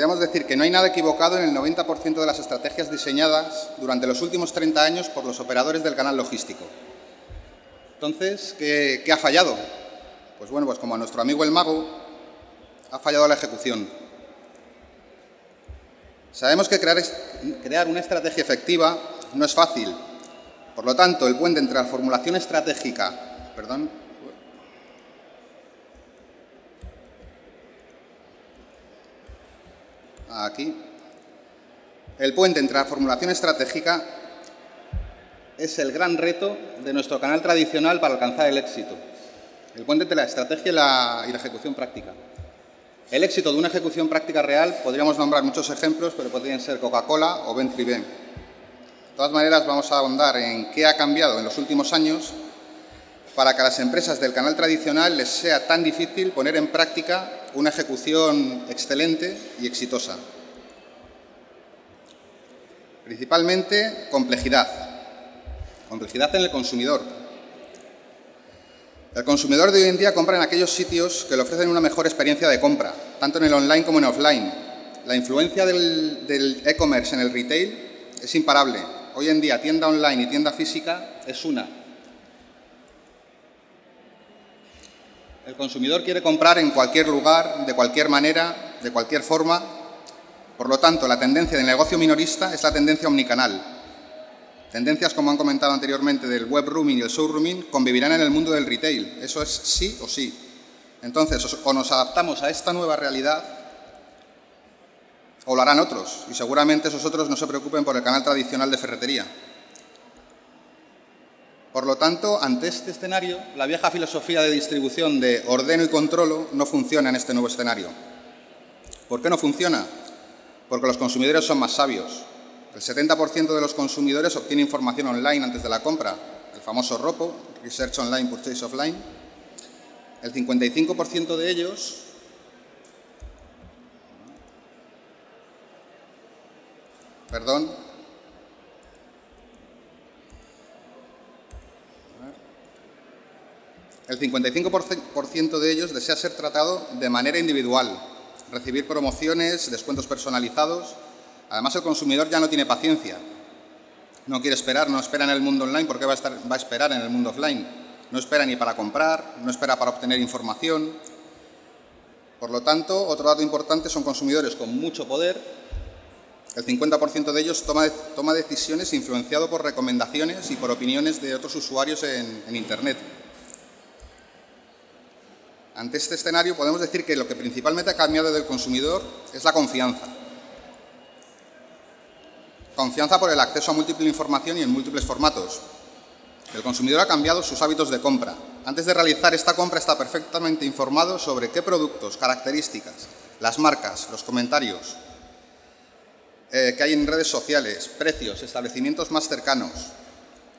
podríamos decir que no hay nada equivocado en el 90% de las estrategias diseñadas durante los últimos 30 años por los operadores del canal logístico. Entonces, ¿qué ha fallado? Pues bueno, pues como a nuestro amigo el mago, ha fallado la ejecución. Sabemos que crear una estrategia efectiva no es fácil. Por lo tanto, el puente entre la formulación estratégica, el puente entre la formulación estratégica es el gran reto de nuestro canal tradicional para alcanzar el éxito. El puente entre la estrategia y la ejecución práctica. El éxito de una ejecución práctica real, podríamos nombrar muchos ejemplos, pero podrían ser Coca-Cola o Bentley. De todas maneras, vamos a ahondar en qué ha cambiado en los últimos años para que a las empresas del canal tradicional les sea tan difícil poner en práctica una ejecución excelente y exitosa. Principalmente, complejidad. Complejidad en el consumidor. El consumidor de hoy en día compra en aquellos sitios que le ofrecen una mejor experiencia de compra, tanto en el online como en offline. La influencia del e-commerce en el retail es imparable. Hoy en día, tienda online y tienda física es una. El consumidor quiere comprar en cualquier lugar, de cualquier manera, de cualquier forma. Por lo tanto, la tendencia del negocio minorista es la tendencia omnicanal. Tendencias, como han comentado anteriormente, del web rooming y el showrooming convivirán en el mundo del retail. Eso es sí o sí. Entonces, o nos adaptamos a esta nueva realidad o lo harán otros. Y seguramente esos otros no se preocupen por el canal tradicional de ferretería. Por lo tanto, ante este escenario, la vieja filosofía de distribución de ordeno y controlo no funciona en este nuevo escenario. ¿Por qué no funciona? Porque los consumidores son más sabios. El 70% de los consumidores obtiene información online antes de la compra, el famoso ROPO, Research Online, Purchase Offline. El 55% de ellos El 55% de ellos desea ser tratado de manera individual, recibir promociones, descuentos personalizados. Además, el consumidor ya no tiene paciencia. No quiere esperar, no espera en el mundo online porque va a esperar en el mundo offline. No espera ni para comprar, no espera para obtener información. Por lo tanto, otro dato importante son consumidores con mucho poder. El 50% de ellos toma decisiones influenciado por recomendaciones y por opiniones de otros usuarios en Internet. Ante este escenario podemos decir que lo que principalmente ha cambiado del consumidor es la confianza. Confianza por el acceso a múltiple información y en múltiples formatos. El consumidor ha cambiado sus hábitos de compra. Antes de realizar esta compra está perfectamente informado sobre qué productos, características, las marcas, los comentarios que hay en redes sociales, precios, establecimientos más cercanos.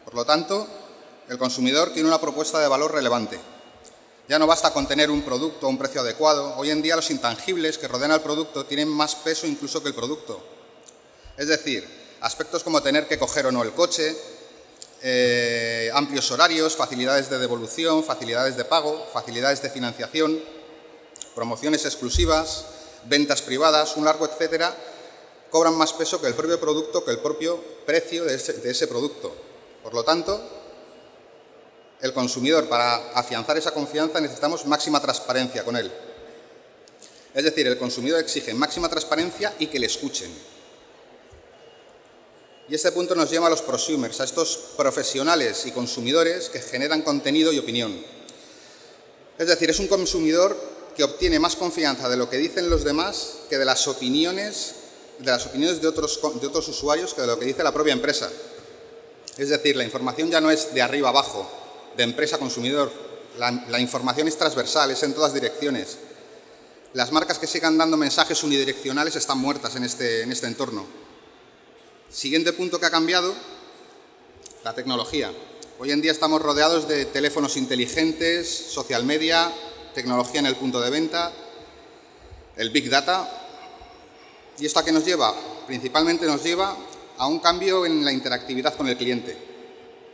Por lo tanto, el consumidor tiene una propuesta de valor relevante. Ya no basta con tener un producto a un precio adecuado. Hoy en día los intangibles que rodean al producto tienen más peso incluso que el producto. Es decir, aspectos como tener que coger o no el coche, amplios horarios, facilidades de devolución, facilidades de pago, facilidades de financiación, promociones exclusivas, ventas privadas, un largo etcétera, cobran más peso que el propio producto, que el propio precio de ese producto. Por lo tanto, el consumidor, para afianzar esa confianza, necesitamos máxima transparencia con él. Es decir, el consumidor exige máxima transparencia y que le escuchen. Y este punto nos lleva a los prosumers, a estos profesionales y consumidores que generan contenido y opinión. Es decir, es un consumidor que obtiene más confianza de lo que dicen los demás que de las opiniones de otros usuarios que de lo que dice la propia empresa. Es decir, la información ya no es de arriba abajo, de empresa a consumidor. La información es transversal, es en todas direcciones. Las marcas que sigan dando mensajes unidireccionales están muertas en este entorno. Siguiente punto que ha cambiado, la tecnología. Hoy en día estamos rodeados de teléfonos inteligentes, social media, tecnología en el punto de venta, el Big Data. ¿Y esto a qué nos lleva? Principalmente nos lleva a un cambio en la interactividad con el cliente.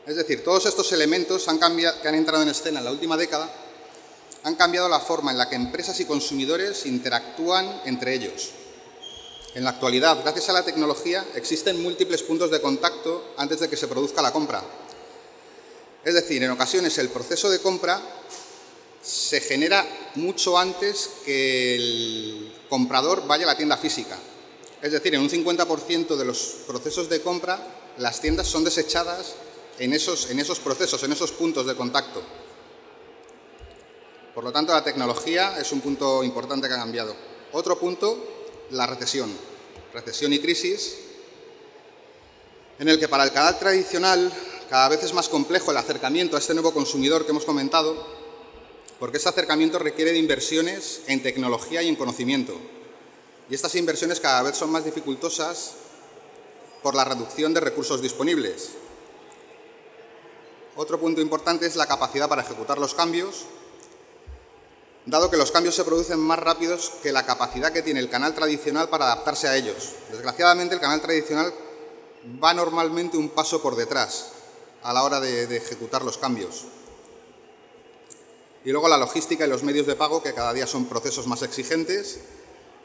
Es decir, todos estos elementos que han entrado en escena en la última década han cambiado la forma en la que empresas y consumidores interactúan entre ellos. En la actualidad, gracias a la tecnología, existen múltiples puntos de contacto antes de que se produzca la compra. Es decir, en ocasiones el proceso de compra se genera mucho antes que el comprador vaya a la tienda física. Es decir, en un 50% de los procesos de compra, las tiendas son desechadas en esos procesos, en esos puntos de contacto. Por lo tanto, la tecnología es un punto importante que ha cambiado. Otro punto, la recesión y crisis, en el que para el canal tradicional cada vez es más complejo el acercamiento a este nuevo consumidor que hemos comentado, porque este acercamiento requiere de inversiones en tecnología y en conocimiento. Y estas inversiones cada vez son más dificultosas por la reducción de recursos disponibles. Otro punto importante es la capacidad para ejecutar los cambios, dado que los cambios se producen más rápidos que la capacidad que tiene el canal tradicional para adaptarse a ellos. Desgraciadamente, el canal tradicional va normalmente un paso por detrás a la hora de ejecutar los cambios. Y luego la logística y los medios de pago, que cada día son procesos más exigentes,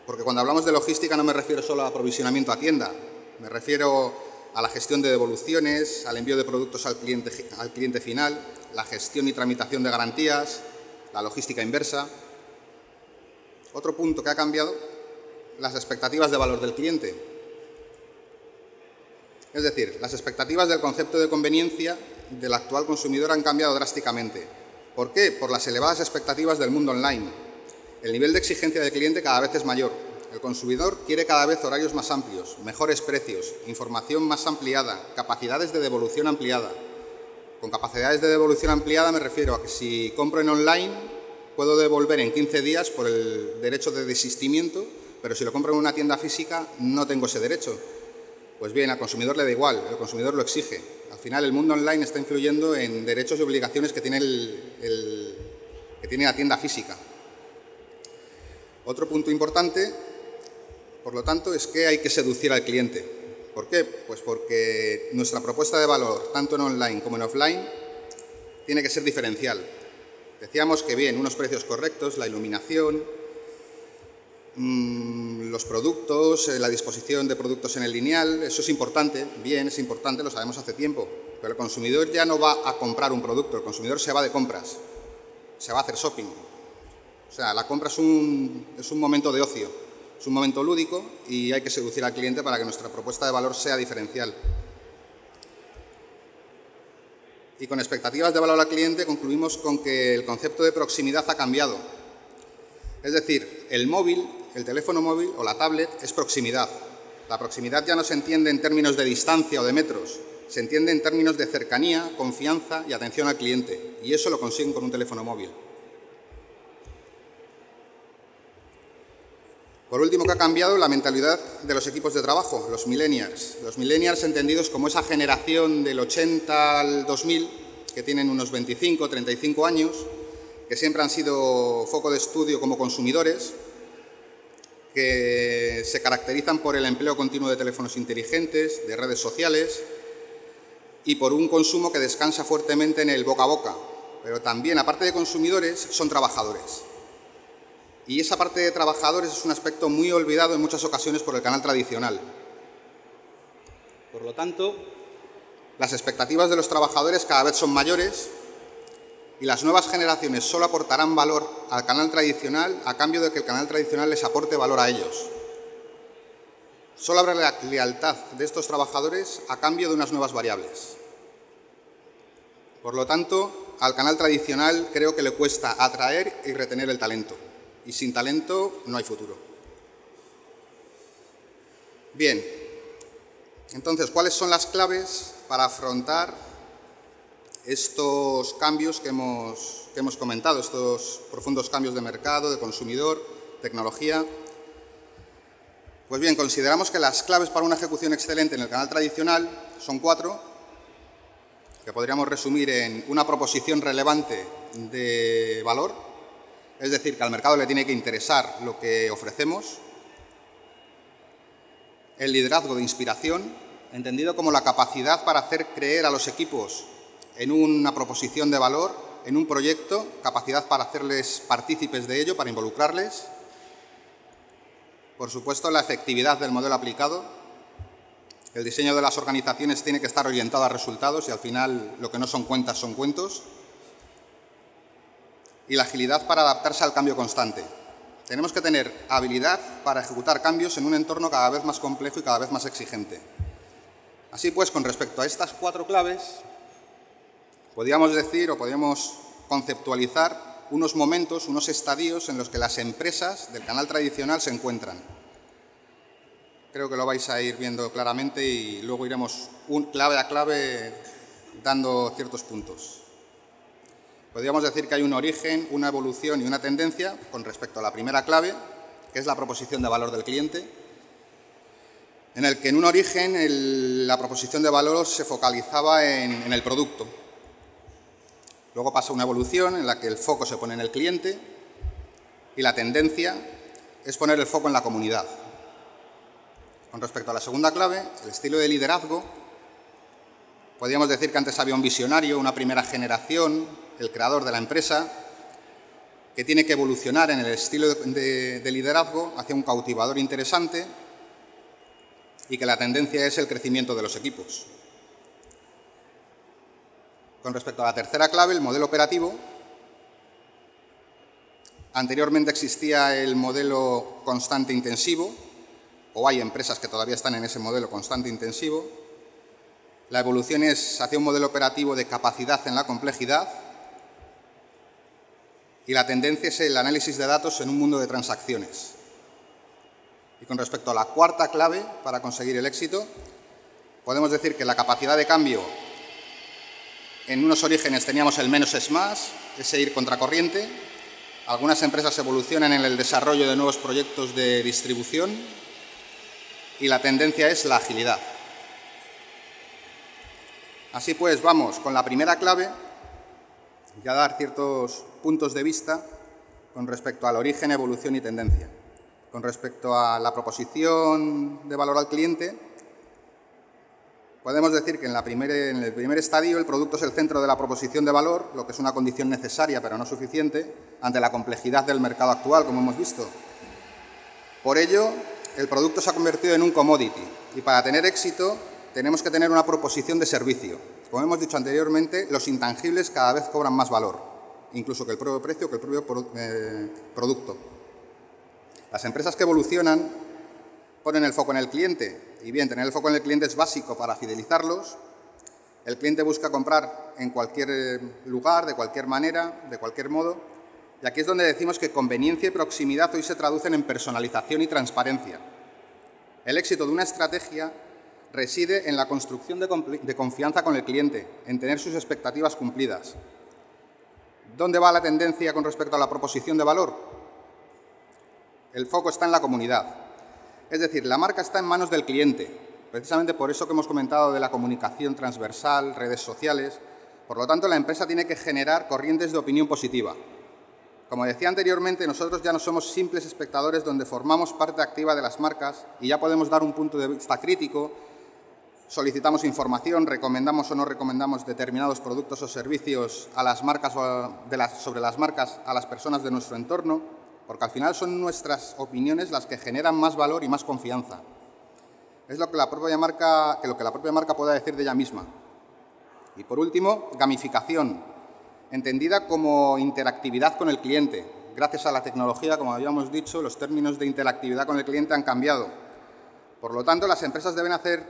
porque cuando hablamos de logística no me refiero solo al aprovisionamiento a tienda, me refiero a la gestión de devoluciones, al envío de productos al cliente final, la gestión y tramitación de garantías, la logística inversa. Otro punto que ha cambiado, las expectativas de valor del cliente. Es decir, las expectativas del concepto de conveniencia del actual consumidor han cambiado drásticamente. ¿Por qué? Por las elevadas expectativas del mundo online. El nivel de exigencia del cliente cada vez es mayor. El consumidor quiere cada vez horarios más amplios, mejores precios, información más ampliada, capacidades de devolución ampliada. Con capacidades de devolución ampliada me refiero a que si compro en online puedo devolver en 15 días por el derecho de desistimiento, pero si lo compro en una tienda física no tengo ese derecho. Pues bien, al consumidor le da igual, el consumidor lo exige. Al final el mundo online está influyendo en derechos y obligaciones que tiene la tienda física. Otro punto importante, por lo tanto, es que hay que seducir al cliente. ¿Por qué? Pues porque nuestra propuesta de valor, tanto en online como en offline, tiene que ser diferencial. Decíamos que bien, unos precios correctos, la iluminación, los productos, la disposición de productos en el lineal, eso es importante, bien, es importante, lo sabemos hace tiempo, pero el consumidor ya no va a comprar un producto, el consumidor se va de compras, se va a hacer shopping. O sea, la compra es un momento de ocio, es un momento lúdico y hay que seducir al cliente para que nuestra propuesta de valor sea diferencial. Y con expectativas de valor al cliente concluimos con que el concepto de proximidad ha cambiado. Es decir, el móvil, el teléfono móvil o la tablet es proximidad. La proximidad ya no se entiende en términos de distancia o de metros, se entiende en términos de cercanía, confianza y atención al cliente. Y eso lo consiguen con un teléfono móvil. Por último, que ha cambiado la mentalidad de los equipos de trabajo, los millennials. Los millennials entendidos como esa generación del 80 al 2000, que tienen unos 25, 35 años, que siempre han sido foco de estudio como consumidores, que se caracterizan por el empleo continuo de teléfonos inteligentes, de redes sociales y por un consumo que descansa fuertemente en el boca a boca. Pero también, aparte de consumidores, son trabajadores. Y esa parte de trabajadores es un aspecto muy olvidado en muchas ocasiones por el canal tradicional. Por lo tanto, las expectativas de los trabajadores cada vez son mayores y las nuevas generaciones solo aportarán valor al canal tradicional a cambio de que el canal tradicional les aporte valor a ellos. Solo habrá la lealtad de estos trabajadores a cambio de unas nuevas variables. Por lo tanto, al canal tradicional creo que le cuesta atraer y retener el talento. Y sin talento no hay futuro. Bien, entonces, ¿cuáles son las claves para afrontar estos cambios que hemos comentado, estos profundos cambios de mercado, de consumidor, tecnología? Pues bien, consideramos que las claves para una ejecución excelente en el canal tradicional son 4, que podríamos resumir en una proposición relevante de valor. Es decir, que al mercado le tiene que interesar lo que ofrecemos. El liderazgo de inspiración, entendido como la capacidad para hacer creer a los equipos en una proposición de valor, en un proyecto, capacidad para hacerles partícipes de ello, para involucrarles. Por supuesto, la efectividad del modelo aplicado. El diseño de las organizaciones tiene que estar orientado a resultados y al final lo que no son cuentas son cuentos. Y la agilidad para adaptarse al cambio constante. Tenemos que tener habilidad para ejecutar cambios en un entorno cada vez más complejo y cada vez más exigente. Así pues, con respecto a estas 4 claves, podríamos decir o podríamos conceptualizar unos momentos, unos estadios en los que las empresas del canal tradicional se encuentran. Creo que lo vais a ir viendo claramente y luego iremos clave a clave dando ciertos puntos. Podríamos decir que hay un origen, una evolución y una tendencia con respecto a la primera clave, que es la proposición de valor del cliente, en el que en un origen la proposición de valor se focalizaba en el producto. Luego pasa una evolución en la que el foco se pone en el cliente y la tendencia es poner el foco en la comunidad. Con respecto a la segunda clave, el estilo de liderazgo, podríamos decir que antes había un visionario, una primera generación, el creador de la empresa, que tiene que evolucionar en el estilo de liderazgo hacia un cautivador interesante y que la tendencia es el crecimiento de los equipos. Con respecto a la tercera clave, el modelo operativo, anteriormente existía el modelo constante intensivo, o hay empresas que todavía están en ese modelo constante intensivo. La evolución es hacia un modelo operativo de capacidad en la complejidad y la tendencia es el análisis de datos en un mundo de transacciones. Y con respecto a la cuarta clave para conseguir el éxito, podemos decir que la capacidad de cambio, en unos orígenes teníamos el menos es más, ese ir contracorriente. Algunas empresas evolucionan en el desarrollo de nuevos proyectos de distribución y la tendencia es la agilidad. Así pues, vamos con la primera clave y a dar ciertos puntos de vista con respecto al origen, evolución y tendencia. Con respecto a la proposición de valor al cliente, podemos decir que en el primer estadio el producto es el centro de la proposición de valor, lo que es una condición necesaria pero no suficiente ante la complejidad del mercado actual, como hemos visto. Por ello, el producto se ha convertido en un commodity y para tener éxito tenemos que tener una proposición de servicio. Como hemos dicho anteriormente, los intangibles cada vez cobran más valor, incluso que el propio precio, que el propio producto. Las empresas que evolucionan ponen el foco en el cliente y bien, tener el foco en el cliente es básico para fidelizarlos. El cliente busca comprar en cualquier lugar, de cualquier manera, de cualquier modo. Y aquí es donde decimos que conveniencia y proximidad hoy se traducen en personalización y transparencia. El éxito de una estrategia reside en la construcción de confianza con el cliente, en tener sus expectativas cumplidas. ¿Dónde va la tendencia con respecto a la proposición de valor? El foco está en la comunidad. Es decir, la marca está en manos del cliente. Precisamente por eso que hemos comentado de la comunicación transversal, redes sociales. Por lo tanto, la empresa tiene que generar corrientes de opinión positiva. Como decía anteriormente, nosotros ya no somos simples espectadores donde formamos parte activa de las marcas y ya podemos dar un punto de vista crítico, solicitamos información, recomendamos o no recomendamos determinados productos o servicios a las marcas sobre las marcas a las personas de nuestro entorno, porque al final son nuestras opiniones las que generan más valor y más confianza. Es lo que la propia marca pueda decir de ella misma. Y por último, gamificación, entendida como interactividad con el cliente. Gracias a la tecnología, como habíamos dicho, los términos de interactividad con el cliente han cambiado. Por lo tanto, las empresas deben hacer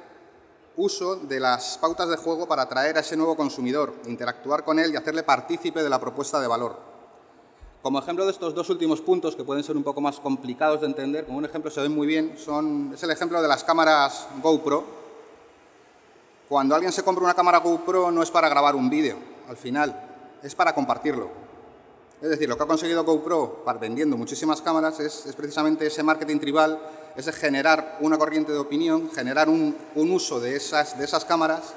uso de las pautas de juego para atraer a ese nuevo consumidor, interactuar con él y hacerle partícipe de la propuesta de valor. Como ejemplo de estos dos últimos puntos, que pueden ser un poco más complicados de entender, como un ejemplo se ven muy bien, es el ejemplo de las cámaras GoPro. Cuando alguien se compra una cámara GoPro no es para grabar un vídeo, al final, es para compartirlo. Es decir, lo que ha conseguido GoPro vendiendo muchísimas cámaras es precisamente ese marketing tribal, es generar una corriente de opinión, generar un uso de esas cámaras,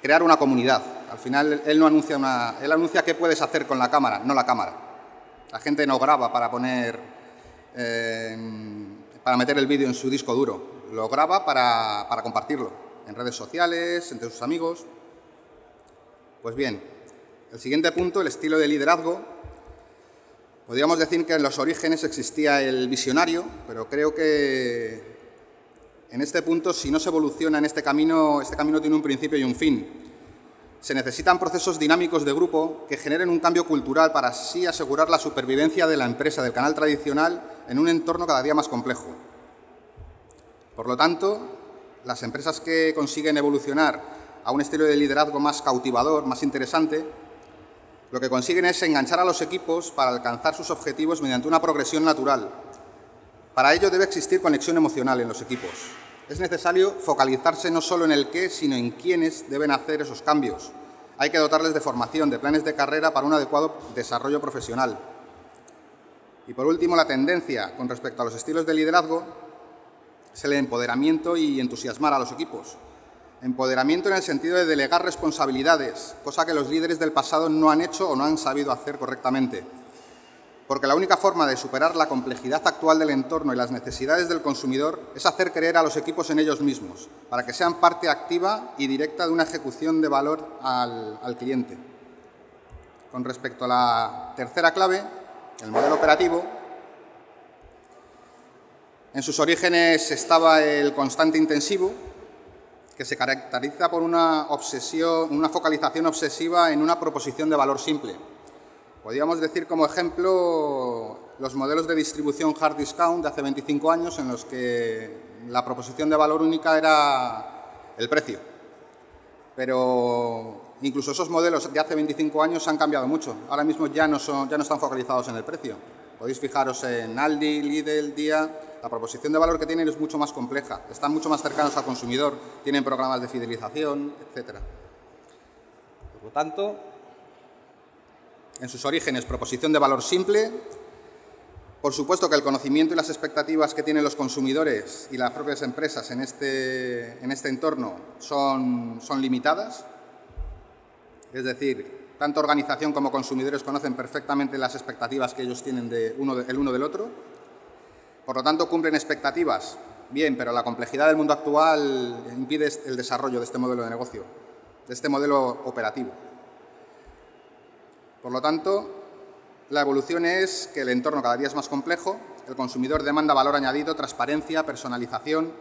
crear una comunidad. Al final, él anuncia qué puedes hacer con la cámara, no la cámara. La gente no graba para meter el vídeo en su disco duro, lo graba para compartirlo en redes sociales, entre sus amigos. Pues bien, el siguiente punto, el estilo de liderazgo. Podríamos decir que en los orígenes existía el visionario, pero creo que en este punto, si no se evoluciona en este camino tiene un principio y un fin. Se necesitan procesos dinámicos de grupo que generen un cambio cultural para así asegurar la supervivencia de la empresa, del canal tradicional, en un entorno cada día más complejo. Por lo tanto, las empresas que consiguen evolucionar a un estilo de liderazgo más cautivador, más interesante, lo que consiguen es enganchar a los equipos para alcanzar sus objetivos mediante una progresión natural. Para ello debe existir conexión emocional en los equipos. Es necesario focalizarse no solo en el qué, sino en quiénes deben hacer esos cambios. Hay que dotarles de formación, de planes de carrera para un adecuado desarrollo profesional. Y por último, la tendencia con respecto a los estilos de liderazgo es el empoderamiento y entusiasmar a los equipos. Empoderamiento en el sentido de delegar responsabilidades, cosa que los líderes del pasado no han hecho o no han sabido hacer correctamente. Porque la única forma de superar la complejidad actual del entorno y las necesidades del consumidor es hacer creer a los equipos en ellos mismos, para que sean parte activa y directa de una ejecución de valor al cliente. Con respecto a la tercera clave, el modelo operativo, en sus orígenes estaba el constante intensivo, que se caracteriza por una focalización obsesiva en una proposición de valor simple. Podríamos decir como ejemplo los modelos de distribución hard discount de hace 25 años en los que la proposición de valor única era el precio. Pero incluso esos modelos de hace 25 años han cambiado mucho. Ahora mismo ya no están focalizados en el precio. Podéis fijaros en Aldi, Lidl, Día. La proposición de valor que tienen es mucho más compleja, están mucho más cercanos al consumidor, tienen programas de fidelización, etc. Por lo tanto, en sus orígenes, proposición de valor simple. Por supuesto que el conocimiento y las expectativas que tienen los consumidores y las propias empresas en este entorno son limitadas. Es decir, tanto organización como consumidores conocen perfectamente las expectativas que ellos tienen el uno del otro. Por lo tanto, cumplen expectativas, bien, pero la complejidad del mundo actual impide el desarrollo de este modelo de negocio, de este modelo operativo. Por lo tanto, la evolución es que el entorno cada día es más complejo, el consumidor demanda valor añadido, transparencia, personalización,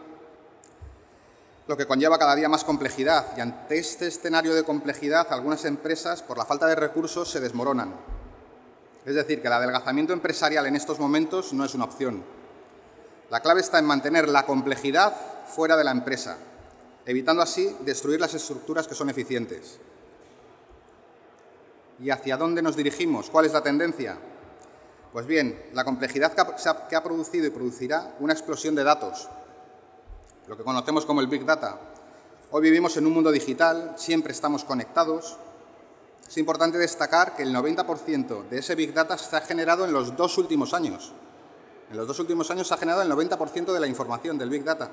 lo que conlleva cada día más complejidad. Y ante este escenario de complejidad, algunas empresas, por la falta de recursos, se desmoronan. Es decir, que el adelgazamiento empresarial en estos momentos no es una opción. La clave está en mantener la complejidad fuera de la empresa, evitando así destruir las estructuras que son eficientes. ¿Y hacia dónde nos dirigimos? ¿Cuál es la tendencia? Pues bien, la complejidad que ha producido y producirá una explosión de datos, lo que conocemos como el Big Data. Hoy vivimos en un mundo digital, siempre estamos conectados. Es importante destacar que el 90% de ese Big Data se ha generado en los 2 últimos años. En los 2 últimos años se ha generado el 90% de la información del Big Data.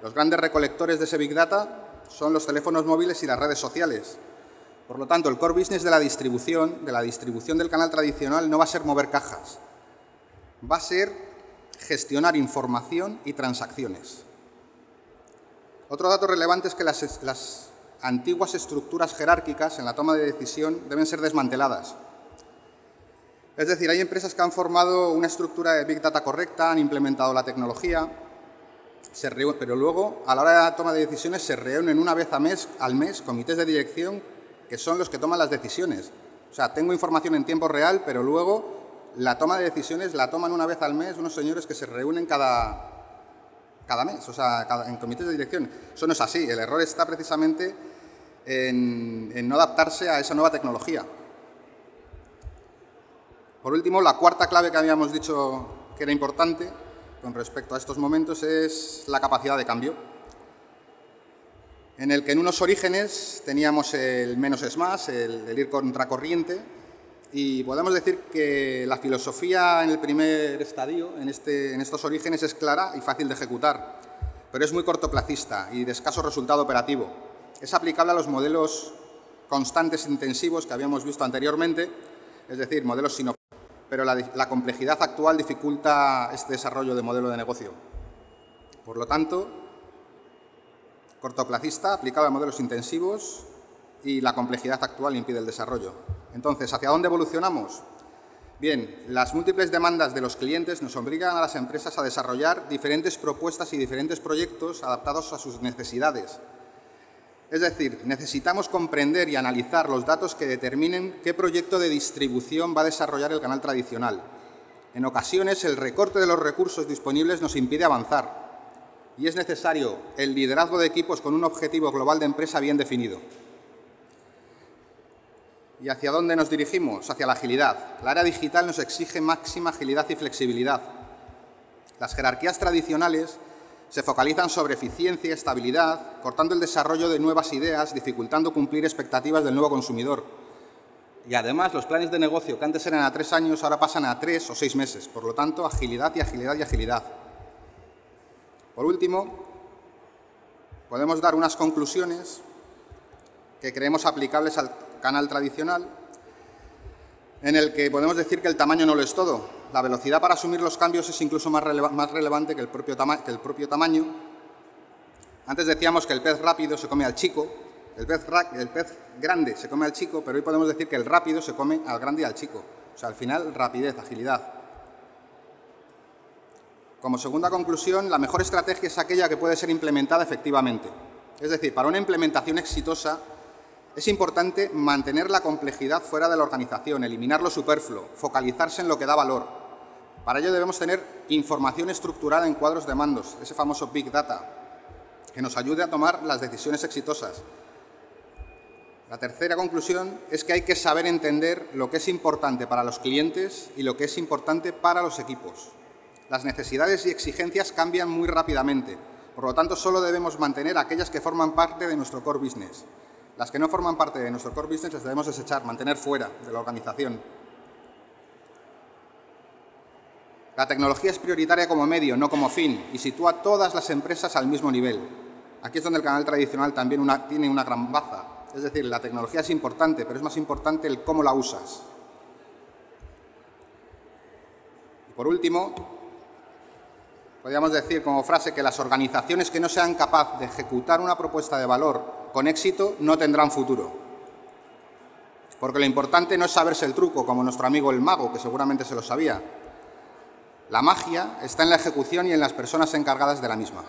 Los grandes recolectores de ese Big Data son los teléfonos móviles y las redes sociales. Por lo tanto, el core business de la distribución del canal tradicional no va a ser mover cajas. Va a ser gestionar información y transacciones. Otro dato relevante es que las antiguas estructuras jerárquicas en la toma de decisión deben ser desmanteladas. Es decir, hay empresas que han formado una estructura de Big Data correcta, han implementado la tecnología, pero luego, a la hora de la toma de decisiones, se reúnen una vez al mes comités de dirección que son los que toman las decisiones. O sea, tengo información en tiempo real, pero luego la toma de decisiones la toman una vez al mes unos señores que se reúnen cada mes, o sea, en comités de dirección. Eso no es así. El error está precisamente en no adaptarse a esa nueva tecnología. Por último, la cuarta clave que habíamos dicho que era importante con respecto a estos momentos es la capacidad de cambio, en el que en unos orígenes teníamos el menos es más, el ir contracorriente, y podemos decir que la filosofía en el primer estadio, en estos orígenes, es clara y fácil de ejecutar, pero es muy cortoplacista y de escaso resultado operativo. Es aplicable a los modelos constantes intensivos que habíamos visto anteriormente, es decir, modelos sin opción, pero la complejidad actual dificulta este desarrollo de modelo de negocio. Por lo tanto, cortoplacista, aplicable a modelos intensivos, y la complejidad actual impide el desarrollo. Entonces, ¿hacia dónde evolucionamos? Bien, las múltiples demandas de los clientes nos obligan a las empresas a desarrollar diferentes propuestas y diferentes proyectos adaptados a sus necesidades. Es decir, necesitamos comprender y analizar los datos que determinen qué proyecto de distribución va a desarrollar el canal tradicional. En ocasiones, el recorte de los recursos disponibles nos impide avanzar y es necesario el liderazgo de equipos con un objetivo global de empresa bien definido. ¿Y hacia dónde nos dirigimos? Hacia la agilidad. La era digital nos exige máxima agilidad y flexibilidad. Las jerarquías tradicionales se focalizan sobre eficiencia y estabilidad, cortando el desarrollo de nuevas ideas, dificultando cumplir expectativas del nuevo consumidor. Y además, los planes de negocio que antes eran a 3 años, ahora pasan a 3 o 6 meses. Por lo tanto, agilidad y agilidad y agilidad. Por último, podemos dar unas conclusiones que creemos aplicables al canal tradicional, en el que podemos decir que el tamaño no lo es todo. La velocidad para asumir los cambios es incluso más relevante que el propio tamaño. Antes decíamos que el pez rápido se come al chico, el pez grande se come al chico, pero hoy podemos decir que el rápido se come al grande y al chico. O sea, al final, rapidez, agilidad. Como segunda conclusión, la mejor estrategia es aquella que puede ser implementada efectivamente. Es decir, para una implementación exitosa, es importante mantener la complejidad fuera de la organización, eliminar lo superfluo, focalizarse en lo que da valor. Para ello debemos tener información estructurada en cuadros de mandos, ese famoso Big Data, que nos ayude a tomar las decisiones exitosas. La tercera conclusión es que hay que saber entender lo que es importante para los clientes y lo que es importante para los equipos. Las necesidades y exigencias cambian muy rápidamente, por lo tanto solo debemos mantener aquellas que forman parte de nuestro core business. Las que no forman parte de nuestro core business las debemos desechar, mantener fuera de la organización. La tecnología es prioritaria como medio, no como fin, y sitúa a todas las empresas al mismo nivel. Aquí es donde el canal tradicional también tiene una gran baza. Es decir, la tecnología es importante, pero es más importante el cómo la usas. Y por último, podríamos decir como frase que las organizaciones que no sean capaces de ejecutar una propuesta de valor con éxito no tendrán futuro. Porque lo importante no es saberse el truco, como nuestro amigo el mago, que seguramente se lo sabía. La magia está en la ejecución y en las personas encargadas de la misma.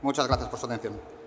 Muchas gracias por su atención.